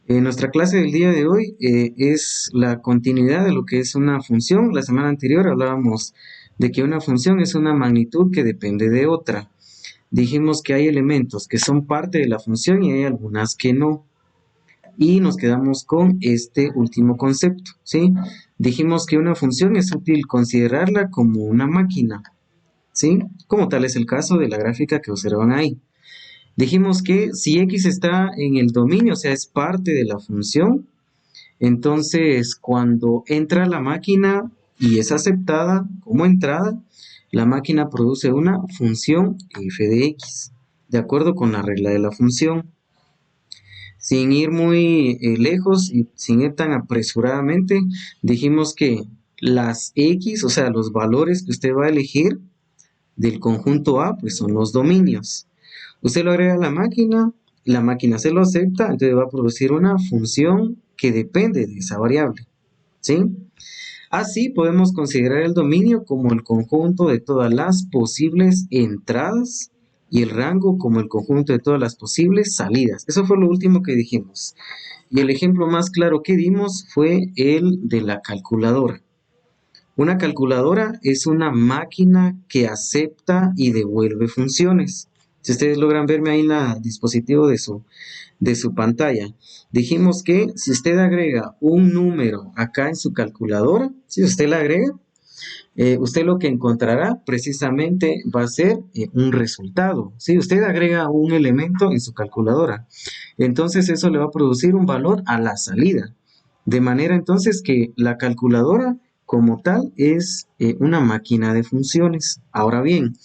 Nuestra clase del día de hoy es la continuidad de lo que es una función. La semana anterior hablábamos de que una función es una magnitud que depende de otra. Dijimos que hay elementos que son parte de la función y hay algunas que no. Y nos quedamos con este último concepto, ¿sí? Dijimos que una función es útil considerarla como una máquina, ¿sí? Como tal es el caso de la gráfica que observan ahí. Dijimos que si x está en el dominio, o sea, es parte de la función, entonces cuando entra la máquina y es aceptada como entrada, la máquina produce una función f de x, de acuerdo con la regla de la función. Sin ir muy lejos y sin ir tan apresuradamente, dijimos que las x, o sea, los valores que usted va a elegir del conjunto A, pues son los dominios. Usted lo agrega a la máquina se lo acepta, entonces va a producir una función que depende de esa variable, ¿sí? Así podemos considerar el dominio como el conjunto de todas las posibles entradas y el rango como el conjunto de todas las posibles salidas. Eso fue lo último que dijimos. Y el ejemplo más claro que dimos fue el de la calculadora. Una calculadora es una máquina que acepta y devuelve funciones. Si ustedes logran verme ahí en el dispositivo de su pantalla, dijimos que si usted agrega un número acá en su calculadora, si usted la agrega, usted lo que encontrará precisamente va a ser un resultado. Si usted agrega un elemento en su calculadora, entonces eso le va a producir un valor a la salida. De manera entonces que la calculadora como tal es una máquina de funciones. Ahora bien,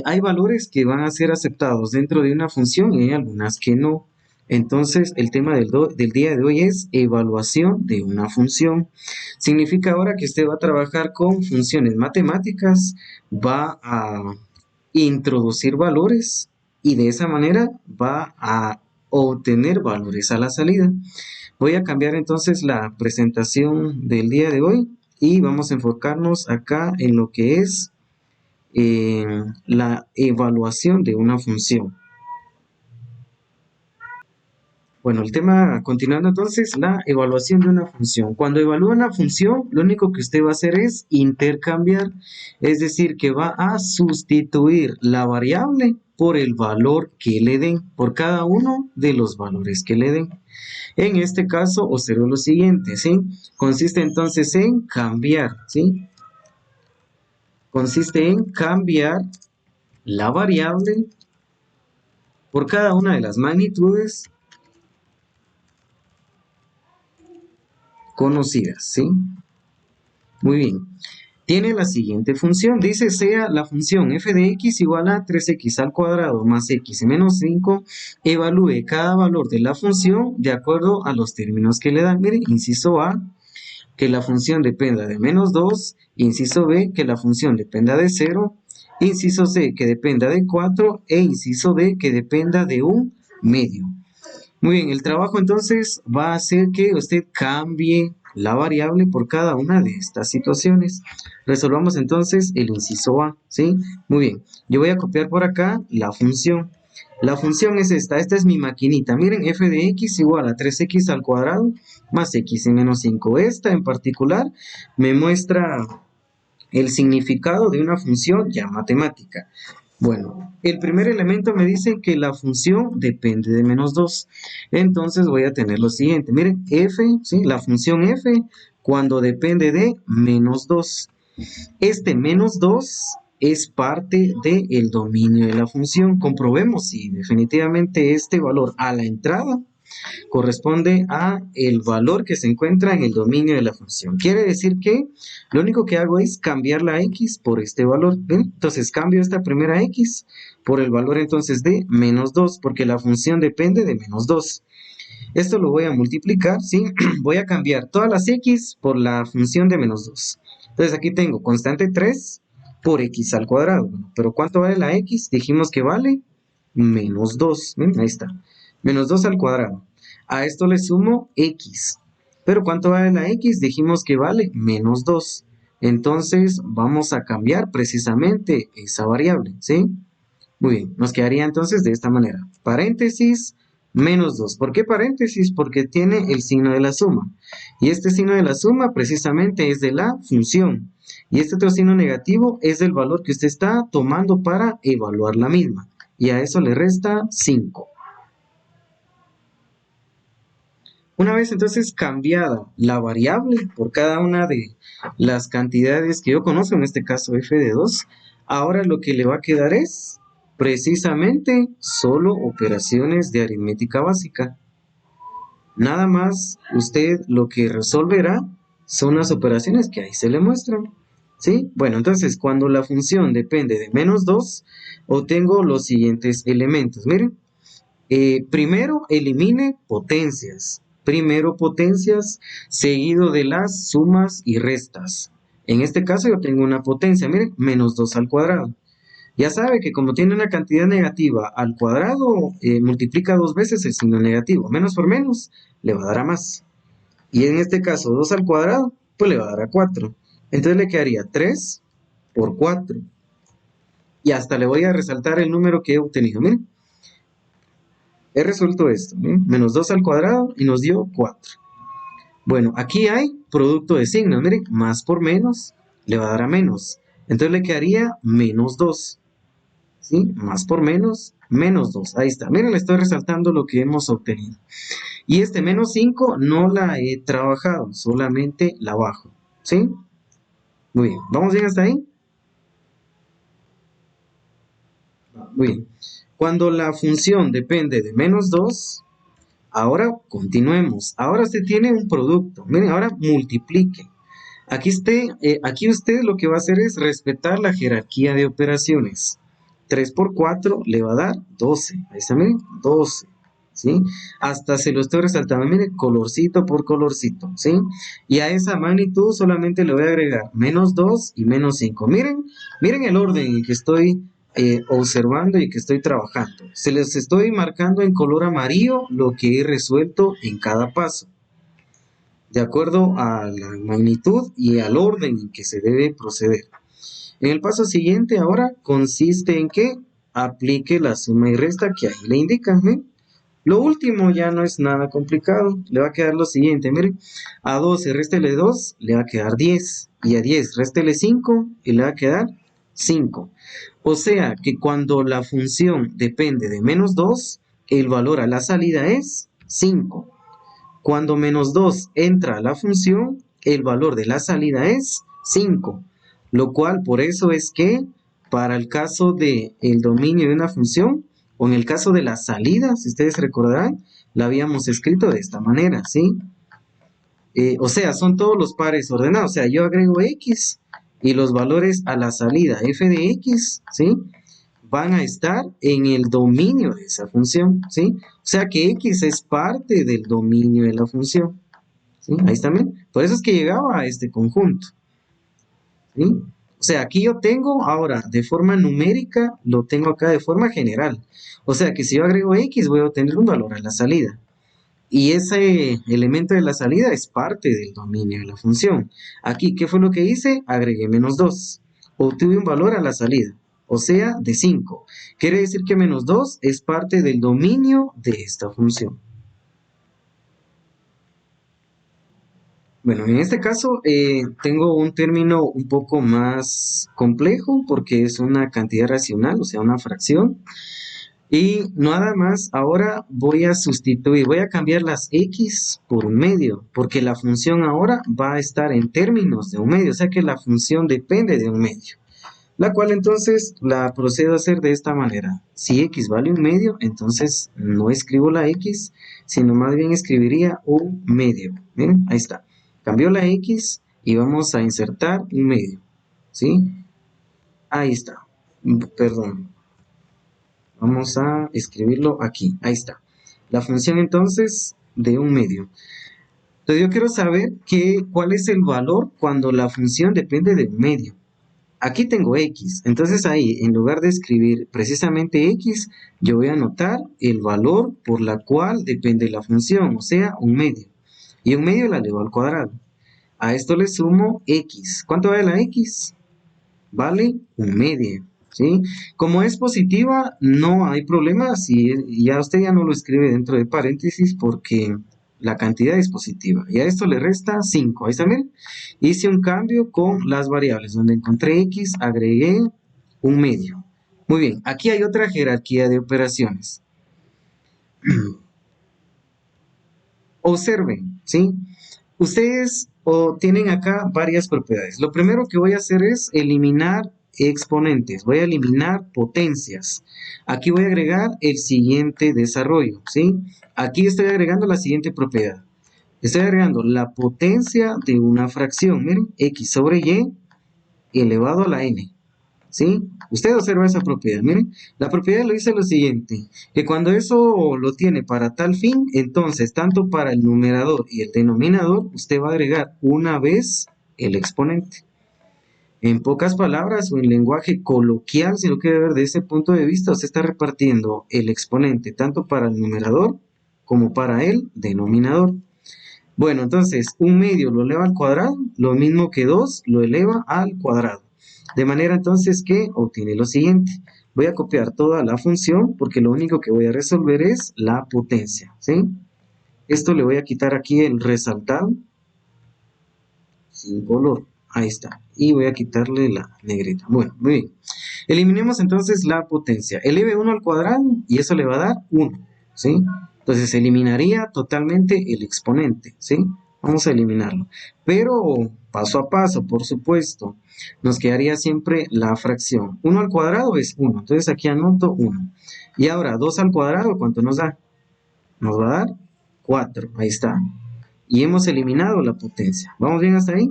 hay valores que van a ser aceptados dentro de una función y hay algunas que no. Entonces, el tema del día de hoy es evaluación de una función. Significa ahora que usted va a trabajar con funciones matemáticas, va a introducir valores y de esa manera va a obtener valores a la salida. Voy a cambiar entonces la presentación del día de hoy y vamos a enfocarnos acá en lo que es la evaluación de una función. Bueno, el tema, continuando entonces, la evaluación de una función. Cuando evalúa una función, lo único que usted va a hacer es intercambiar, es decir, que va a sustituir la variable por el valor que le den, por cada uno de los valores que le den. En este caso, observe lo siguiente, ¿sí? Consiste entonces en cambiar, ¿sí? Consiste en cambiar la variable por cada una de las magnitudes conocidas, ¿sí? Muy bien. Tiene la siguiente función. Dice, sea la función f de x igual a 3x al cuadrado más x menos 5, evalúe cada valor de la función de acuerdo a los términos que le dan. Miren, inciso A, que la función dependa de menos 2, inciso B, que la función dependa de 0, inciso C, que dependa de 4, e inciso D, que dependa de un medio. Muy bien, el trabajo entonces va a hacer que usted cambie la variable por cada una de estas situaciones. Resolvamos entonces el inciso A, ¿sí? Muy bien, yo voy a copiar por acá la función. La función es esta es mi maquinita. Miren, f de x igual a 3x al cuadrado más x menos 5. Esta en particular me muestra el significado de una función ya matemática. Bueno, el primer elemento me dice que la función depende de menos 2. Entonces voy a tener lo siguiente. Miren, f, ¿sí? La función f cuando depende de menos 2. Este menos 2 es parte del dominio de la función. Comprobemos si definitivamente este valor a la entrada corresponde a el valor que se encuentra en el dominio de la función. Quiere decir que lo único que hago es cambiar la x por este valor. ¿Ven? Entonces cambio esta primera x por el valor entonces de menos 2, porque la función depende de menos 2. Esto lo voy a multiplicar, ¿sí? Voy a cambiar todas las x por la función de menos 2. Entonces aquí tengo constante 3 por x al cuadrado. Pero ¿cuánto vale la x? Dijimos que vale menos 2. ¿Ven? Ahí está. Menos 2 al cuadrado. A esto le sumo x. Pero ¿cuánto vale la x? Dijimos que vale menos 2. Entonces vamos a cambiar precisamente esa variable, ¿sí? Muy bien, nos quedaría entonces de esta manera. Paréntesis, menos 2. ¿Por qué paréntesis? Porque tiene el signo de la suma. Y este signo de la suma precisamente es de la función. Y este otro signo negativo es del valor que usted está tomando para evaluar la misma. Y a eso le resta 5. Una vez entonces cambiada la variable por cada una de las cantidades que yo conozco, en este caso f de 2, ahora lo que le va a quedar es precisamente solo operaciones de aritmética básica. Nada más usted lo que resolverá son las operaciones que ahí se le muestran. ¿Sí? Bueno, entonces cuando la función depende de menos 2, obtengo los siguientes elementos. Miren, primero elimine potencias. Primero potencias seguido de las sumas y restas. En este caso yo tengo una potencia, miren, menos 2 al cuadrado. Ya sabe que como tiene una cantidad negativa al cuadrado, multiplica 2 veces el signo negativo. Menos por menos le va a dar a más. Y en este caso 2 al cuadrado, pues le va a dar a 4. Entonces le quedaría 3 por 4. Y hasta le voy a resaltar el número que he obtenido. Miren, he resuelto esto. Miren, menos 2 al cuadrado y nos dio 4. Bueno, aquí hay producto de signos. Miren, más por menos le va a dar a menos. Entonces le quedaría menos 2. ¿Sí? Más por menos, menos 2. Ahí está. Miren, le estoy resaltando lo que hemos obtenido. Y este menos 5 no la he trabajado, solamente la bajo. ¿Sí? Muy bien. ¿Vamos bien hasta ahí? Muy bien. Cuando la función depende de menos 2, ahora continuemos. Ahora usted tiene un producto. Miren, ahora multiplique. Aquí usted lo que va a hacer es respetar la jerarquía de operaciones. 3 por 4 le va a dar 12. Ahí está, miren, 12. ¿Sí? Hasta se lo estoy resaltando, miren, colorcito por colorcito, ¿sí? Y a esa magnitud solamente le voy a agregar menos 2 y menos 5. Miren el orden en que estoy observando y que estoy trabajando. Se les estoy marcando en color amarillo lo que he resuelto en cada paso, de acuerdo a la magnitud y al orden en que se debe proceder. En el paso siguiente ahora consiste en que aplique la suma y resta que ahí le indican. ¿Ven? Lo último ya no es nada complicado. Le va a quedar lo siguiente, miren. A 12 réstele 2, le va a quedar 10. Y a 10 réstele 5 y le va a quedar 5. O sea que cuando la función depende de menos 2, el valor a la salida es 5. Cuando menos 2 entra a la función, el valor de la salida es 5. Lo cual por eso es que para el caso del dominio de una función, o en el caso de la salida, si ustedes recordarán, la habíamos escrito de esta manera, ¿sí? O sea, son todos los pares ordenados. O sea, yo agrego x y los valores a la salida f de x, ¿sí? Van a estar en el dominio de esa función, ¿sí? O sea que x es parte del dominio de la función, ¿sí? Ahí está bien. Por eso es que llegaba a este conjunto, ¿sí? O sea, aquí yo tengo ahora de forma numérica, lo tengo acá de forma general. O sea que si yo agrego x voy a obtener un valor a la salida. Y ese elemento de la salida es parte del dominio de la función. Aquí, ¿qué fue lo que hice? Agregué menos 2. Obtuve un valor a la salida, o sea, de 5. Quiere decir que menos 2 es parte del dominio de esta función. Bueno, en este caso tengo un término un poco más complejo porque es una cantidad racional, o sea, una fracción. Y nada más, ahora voy a sustituir, voy a cambiar las x por un medio, porque la función ahora va a estar en términos de un medio, o sea que la función depende de un medio, la cual entonces la procedo a hacer de esta manera. Si x vale un medio, entonces no escribo la x, sino más bien escribiría un medio. ¿Ven? Ahí está. Cambió la x y vamos a insertar un medio, ¿sí? Ahí está. Perdón. Vamos a escribirlo aquí. Ahí está. La función entonces de un medio. Entonces yo quiero saber cuál es el valor cuando la función depende de un medio. Aquí tengo x. Entonces ahí, en lugar de escribir precisamente x, yo voy a anotar el valor por la cual depende la función, o sea, un medio. Y un medio la elevo al cuadrado. A esto le sumo x. ¿Cuánto vale la x? Vale un medio. ¿sí? Como es positiva, no hay problema si ya usted ya no lo escribe dentro de paréntesis porque la cantidad es positiva. Y a esto le resta 5. Ahí está, miren. Hice un cambio con las variables. Donde encontré x, agregué un medio. Muy bien, aquí hay otra jerarquía de operaciones. Observen, ¿sí? Ustedes tienen acá varias propiedades. Lo primero que voy a hacer es eliminar exponentes. Voy a eliminar potencias. Aquí voy a agregar el siguiente desarrollo, ¿sí? Aquí estoy agregando la siguiente propiedad. Estoy agregando la potencia de una fracción. Miren, x sobre y elevado a la n. ¿Sí? Usted observa esa propiedad, miren, la propiedad lo dice lo siguiente, que cuando eso lo tiene para tal fin, entonces tanto para el numerador y el denominador, usted va a agregar una vez el exponente. En pocas palabras o en lenguaje coloquial, si lo quiere ver de ese punto de vista, usted está repartiendo el exponente tanto para el numerador como para el denominador. Bueno, entonces, un medio lo eleva al cuadrado, lo mismo que 2 lo eleva al cuadrado. De manera entonces que obtiene lo siguiente. Voy a copiar toda la función porque lo único que voy a resolver es la potencia, ¿sí? Esto le voy a quitar aquí el resaltado sin color. Ahí está. Y voy a quitarle la negrita. Bueno, muy bien. Eliminemos entonces la potencia. Eleve 1 al cuadrado y eso le va a dar 1, ¿sí? Entonces eliminaría totalmente el exponente, ¿sí? Vamos a eliminarlo. Pero paso a paso, por supuesto, nos quedaría siempre la fracción. 1 al cuadrado es 1, entonces aquí anoto 1. Y ahora 2 al cuadrado, ¿cuánto nos da? Nos va a dar 4, ahí está. Y hemos eliminado la potencia. ¿Vamos bien hasta ahí?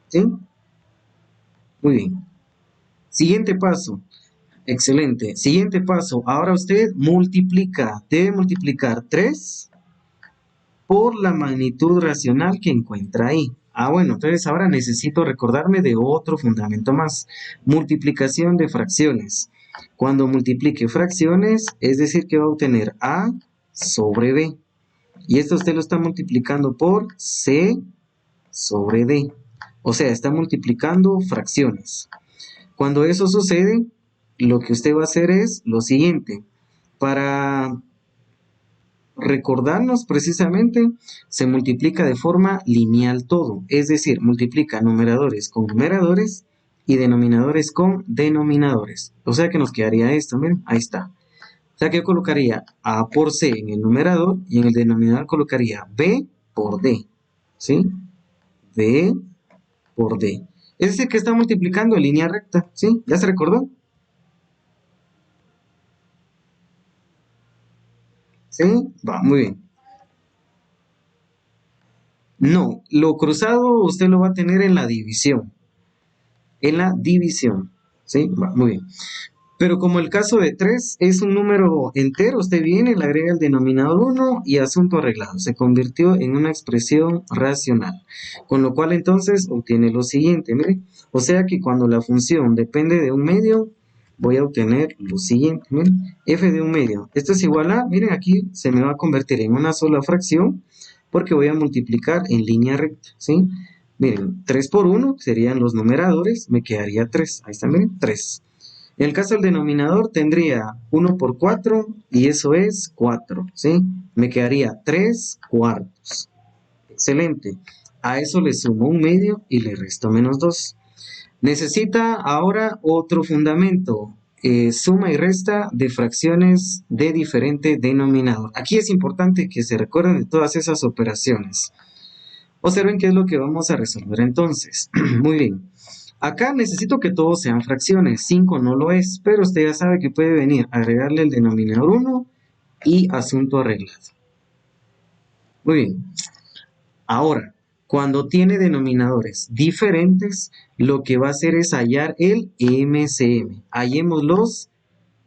¿Sí? Muy bien. Siguiente paso. Excelente. Siguiente paso. Ahora usted multiplica. Debe multiplicar 3 por la magnitud racional que encuentra ahí. Bueno, entonces ahora necesito recordarme de otro fundamento más. Multiplicación de fracciones. Cuando multiplique fracciones, es decir que va a obtener A sobre B. Y esto usted lo está multiplicando por C sobre D. O sea, está multiplicando fracciones. Cuando eso sucede, lo que usted va a hacer es lo siguiente. Para recordarnos precisamente, se multiplica de forma lineal todo. Es decir, multiplica numeradores con numeradores y denominadores con denominadores. O sea que nos quedaría esto, miren, ahí está. O sea que yo colocaría A por C en el numerador y en el denominador colocaría B por D. ¿Sí? B por D. Es decir, que está multiplicando en línea recta. ¿Sí? ¿Ya se recordó? ¿Sí? Va, muy bien. No, lo cruzado usted lo va a tener en la división. En la división. ¿Sí? Va, muy bien. Pero como el caso de 3 es un número entero, usted viene, le agrega el denominador 1 y asunto arreglado. Se convirtió en una expresión racional. Con lo cual entonces obtiene lo siguiente, mire. O sea que cuando la función depende de un medio, voy a obtener lo siguiente, mire. F de un medio. Esto es igual a, miren aquí, se me va a convertir en una sola fracción porque voy a multiplicar en línea recta, ¿sí? Miren, 3 por 1 serían los numeradores, me quedaría 3. Ahí está, miren, 3. En el caso del denominador tendría 1 por 4 y eso es 4, ¿sí? Me quedaría 3 cuartos. Excelente. A eso le sumo un medio y le resto menos 2. Necesita ahora otro fundamento. Suma y resta de fracciones de diferente denominador. Aquí es importante que se recuerden de todas esas operaciones. Observen qué es lo que vamos a resolver entonces. Muy bien. Acá necesito que todos sean fracciones. 5 no lo es, pero usted ya sabe que puede venir a agregarle el denominador 1 y asunto arreglado. Muy bien. Ahora, cuando tiene denominadores diferentes, lo que va a hacer es hallar el MCM. Hallemos los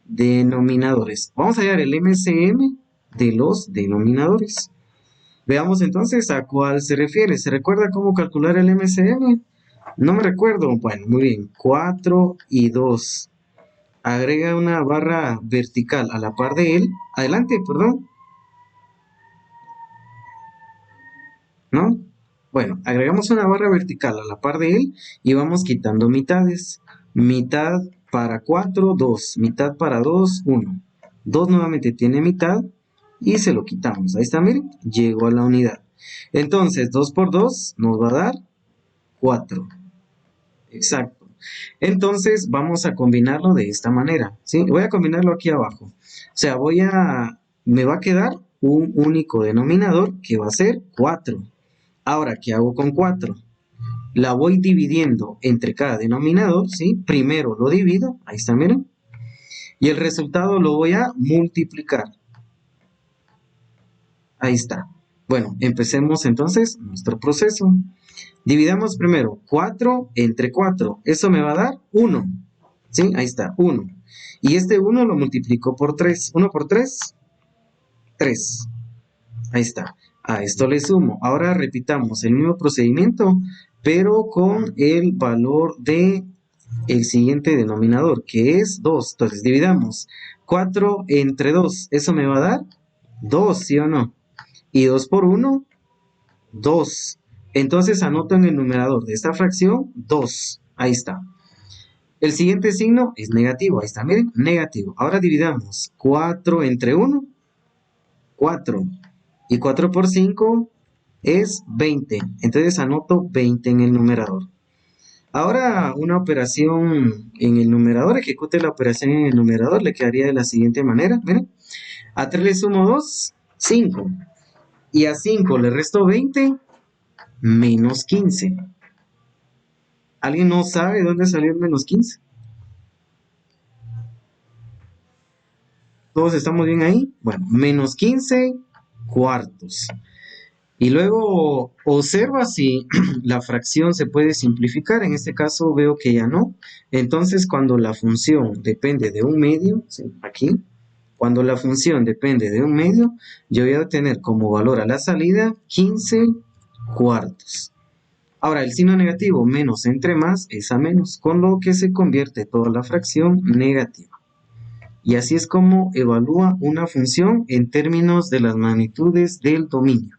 denominadores. Vamos a hallar el MCM de los denominadores. Veamos entonces a cuál se refiere. ¿Se recuerda cómo calcular el MCM? No me recuerdo. Bueno, muy bien. 4 y 2. Agrega una barra vertical a la par de él. Adelante, perdón. ¿No? Bueno, agregamos una barra vertical a la par de él y vamos quitando mitades. Mitad para 4, 2. Mitad para 2, 1. 2 nuevamente tiene mitad y se lo quitamos. Ahí está, miren, llegó a la unidad. Entonces, 2 por 2 nos va a dar 4. Exacto. Entonces, vamos a combinarlo de esta manera, ¿sí? Voy a combinarlo aquí abajo. O sea, me va a quedar un único denominador que va a ser 4. Ahora, ¿qué hago con 4? La voy dividiendo entre cada denominador, ¿sí? Primero lo divido, ahí está, miren. Y el resultado lo voy a multiplicar. Ahí está. Bueno, empecemos entonces nuestro proceso. Dividamos primero 4 entre 4. Eso me va a dar 1. ¿Sí? Ahí está, 1. Y este 1 lo multiplico por 3. 1 por 3, 3. Ahí está. A esto le sumo. Ahora repitamos el mismo procedimiento, pero con el valor de el siguiente denominador, que es 2. Entonces dividamos 4 entre 2. Eso me va a dar 2, ¿sí o no? Y 2 por 1, 2. Entonces anoto en el numerador de esta fracción 2. Ahí está. El siguiente signo es negativo. Ahí está, miren, negativo. Ahora dividamos 4 entre 1, 4. Y 4 por 5 es 20. Entonces anoto 20 en el numerador. Ahora una operación en el numerador, ejecute la operación en el numerador, le quedaría de la siguiente manera. Miren, a 3 le sumo 2, 5. Y a 5 le resto 20, menos 15. ¿Alguien no sabe dónde salió el menos 15? ¿Todos estamos bien ahí? Bueno, menos 15 cuartos. Y luego observa si la fracción se puede simplificar. En este caso veo que ya no. Entonces, cuando la función depende de un medio, ¿sí? Aquí, cuando la función depende de un medio, yo voy a obtener como valor a la salida 15 cuartos. Ahora, el signo negativo, menos entre más, es a menos, con lo que se convierte toda la fracción negativa. Y así es como evalúa una función en términos de las magnitudes del dominio.